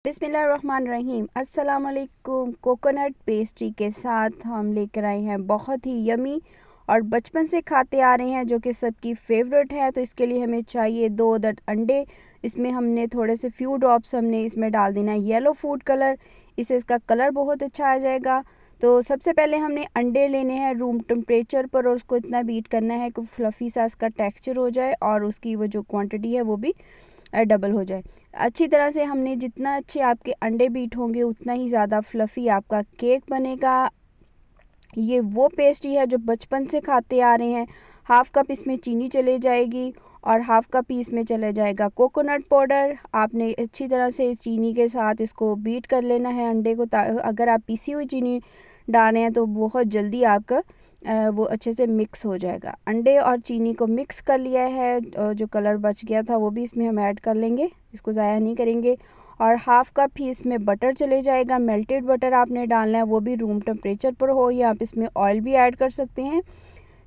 बिस्मिल्लाहिर्रहमानिर्रहीम। अस्सलाम वालेकुम। कोकोनट पेस्ट्री के साथ हम लेकर आए हैं बहुत ही यमी और बचपन से खाते आ रहे हैं जो कि सबकी फेवरेट है। तो इसके लिए हमें चाहिए 2 अदद अंडे। इसमें हमने थोड़े से फ्यू ड्रॉप्स हमने इसमें डाल देना है येलो फूड कलर, इससे इसका कलर बहुत अच्छा आ जाएगा। तो सबसे पहले हमने अंडे लेने हैं रूम टेम्परेचर पर और उसको इतना बीट करना है कि फ्लफ़ी सा इसका टेक्सचर हो जाए और उसकी वो जो क्वांटिटी है वो भी डबल हो जाए। अच्छी तरह से हमने जितना अच्छे आपके अंडे बीट होंगे उतना ही ज़्यादा फ्लफ़ी आपका केक बनेगा। ये वो पेस्ट्री है जो बचपन से खाते आ रहे हैं। हाफ़ कप इसमें चीनी चले जाएगी और हाफ़ कप ही इसमें चला जाएगा कोकोनट पाउडर। आपने अच्छी तरह से चीनी के साथ इसको बीट कर लेना है अंडे को। अगर आप पीसी हुई चीनी डाल रहे हैं तो बहुत जल्दी आपका वो अच्छे से मिक्स हो जाएगा। अंडे और चीनी को मिक्स कर लिया है, जो कलर बच गया था वो भी इसमें हम ऐड कर लेंगे, इसको ज़ाया नहीं करेंगे। और हाफ़ कप ही इसमें बटर चले जाएगा। मेल्टेड बटर आपने डालना है, वो भी रूम टेम्परेचर पर हो, या आप इसमें ऑयल भी ऐड कर सकते हैं।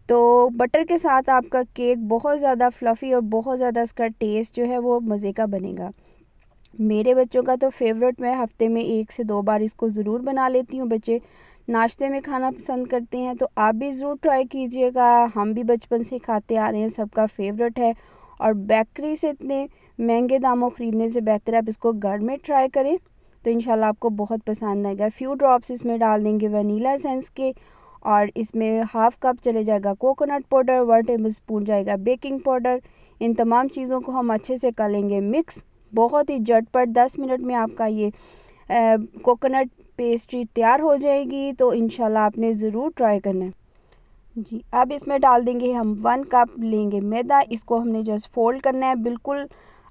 तो बटर के साथ आपका केक बहुत ज़्यादा फ्लफ़ी और बहुत ज़्यादा इसका टेस्ट जो है वो मज़े का बनेगा। मेरे बच्चों का तो फेवरेट, मैं हफ़्ते में 1 से 2 बार इसको ज़रूर बना लेती हूँ। बच्चे नाश्ते में खाना पसंद करते हैं, तो आप भी ज़रूर ट्राई कीजिएगा। हम भी बचपन से खाते आ रहे हैं, सबका फेवरेट है। और बेकरी से इतने महंगे दामों ख़रीदने से बेहतर आप इसको घर में ट्राई करें, तो इंशाल्लाह आपको बहुत पसंद आएगा। फ्यू ड्रॉप्स इसमें डाल देंगे वनीला एसेंस के, और इसमें हाफ़ कप चले जाएगा कोकोनट पाउडर, 1 टेबल स्पून जाएगा बेकिंग पाउडर। इन तमाम चीज़ों को हम अच्छे से कर लेंगे मिक्स। बहुत ही झटपट 10 मिनट में आपका ये कोकोनट पेस्ट्री तैयार हो जाएगी। तो इंशाल्लाह आपने ज़रूर ट्राई करना है जी। अब इसमें डाल देंगे हम 1 कप लेंगे मैदा। इसको हमने जस्ट फोल्ड करना है बिल्कुल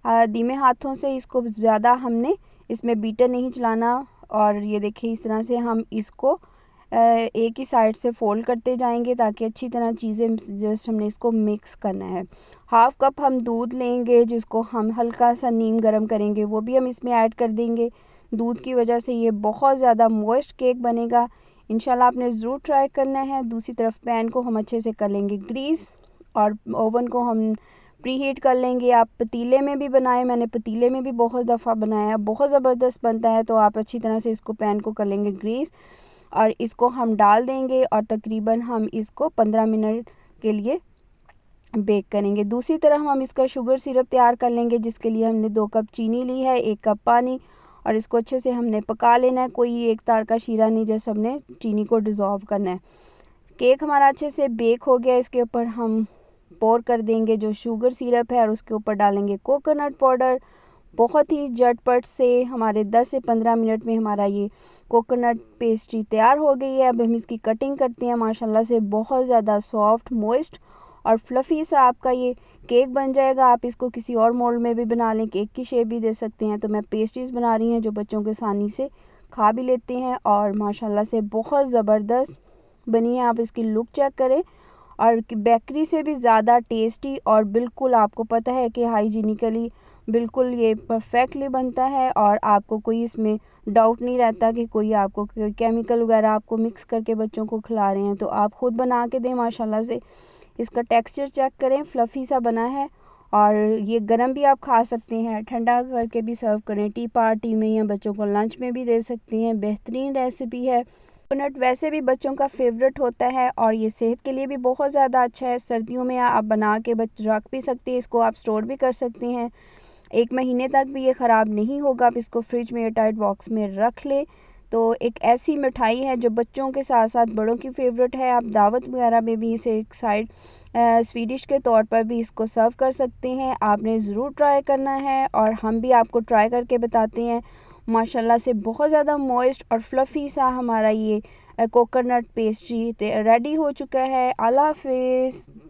धीमे हाथों से, इसको ज़्यादा हमने इसमें बीटर नहीं चलाना। और ये देखिए इस तरह से हम इसको एक ही साइड से फ़ोल्ड करते जाएंगे ताकि अच्छी तरह चीज़ें, जस्ट हमने इसको मिक्स करना है। हाफ़ कप हम दूध लेंगे जिसको हम हल्का सा नीम गर्म करेंगे, वो भी हम इसमें ऐड कर देंगे। दूध की वजह से ये बहुत ज़्यादा मॉइस्ट केक बनेगा। इंशाल्लाह आपने ज़रूर ट्राई करना है। दूसरी तरफ पैन को हम अच्छे से कर लेंगे ग्रीस और ओवन को हम प्री हीट कर लेंगे। आप पतीले में भी बनाएं, मैंने पतीले में भी बहुत दफ़ा बनाया, बहुत ज़बरदस्त बनता है। तो आप अच्छी तरह से इसको पैन को कर लेंगे ग्रीस और इसको हम डाल देंगे और तकरीबन हम इसको 15 मिनट के लिए बेक करेंगे। दूसरी तरफ हम इसका शुगर सिरप तैयार कर लेंगे, जिसके लिए हमने 2 कप चीनी ली है, 1 कप पानी, और इसको अच्छे से हमने पका लेना है। कोई एक तार का शीरा नहीं, जैसे हमने चीनी को डिज़ोल्व करना है। केक हमारा अच्छे से बेक हो गया। इसके ऊपर हम पोर कर देंगे जो शुगर सिरप है और उसके ऊपर डालेंगे कोकोनट पाउडर। बहुत ही झटपट से हमारे 10 से 15 मिनट में हमारा ये कोकोनट पेस्ट्री तैयार हो गई है। अब हम इसकी कटिंग करते हैं। माशाल्लाह से बहुत ज़्यादा सॉफ्ट, मॉइस्ट और फ्लफ़ी सा आपका ये केक बन जाएगा। आप इसको किसी और मोल्ड में भी बना लें, केक की शेप भी दे सकते हैं। तो मैं पेस्ट्रीज़ बना रही हैं जो बच्चों के आसानी से खा भी लेते हैं और माशाल्लाह से बहुत ज़बरदस्त बनी है। आप इसकी लुक चेक करें, और बेकरी से भी ज़्यादा टेस्टी, और बिल्कुल आपको पता है कि हाइजीनिकली बिल्कुल ये परफेक्टली बनता है। और आपको कोई इसमें डाउट नहीं रहता कि कोई आपको कोई केमिकल वगैरह आपको मिक्स करके बच्चों को खिला रहे हैं। तो आप ख़ुद बना के दें। माशाल्लाह से इसका टेक्सचर चेक करें, फ्लफ़ी सा बना है। और ये गरम भी आप खा सकते हैं, ठंडा करके भी सर्व करें टी पार्टी में, या बच्चों को लंच में भी दे सकते हैं। बेहतरीन रेसिपी है। कोकोनट वैसे भी बच्चों का फेवरेट होता है और ये सेहत के लिए भी बहुत ज़्यादा अच्छा है। सर्दियों में आप बना के रख भी सकते हैं, इसको आप स्टोर भी कर सकते हैं। 1 महीने तक भी ये ख़राब नहीं होगा। आप इसको फ्रिज में एयरटाइट बॉक्स में रख लें। तो एक ऐसी मिठाई है जो बच्चों के साथ साथ बड़ों की फेवरेट है। आप दावत वगैरह में भी इसे एक साइड स्वीडिश के तौर पर भी इसको सर्व कर सकते हैं। आपने ज़रूर ट्राई करना है और हम भी आपको ट्राई करके बताते हैं। माशाल्लाह से बहुत ज़्यादा मॉइस्ट और फ्लफ़ी सा हमारा ये कोकोनट पेस्ट्री रेडी हो चुका है। अल्लाह हाफ़िज़।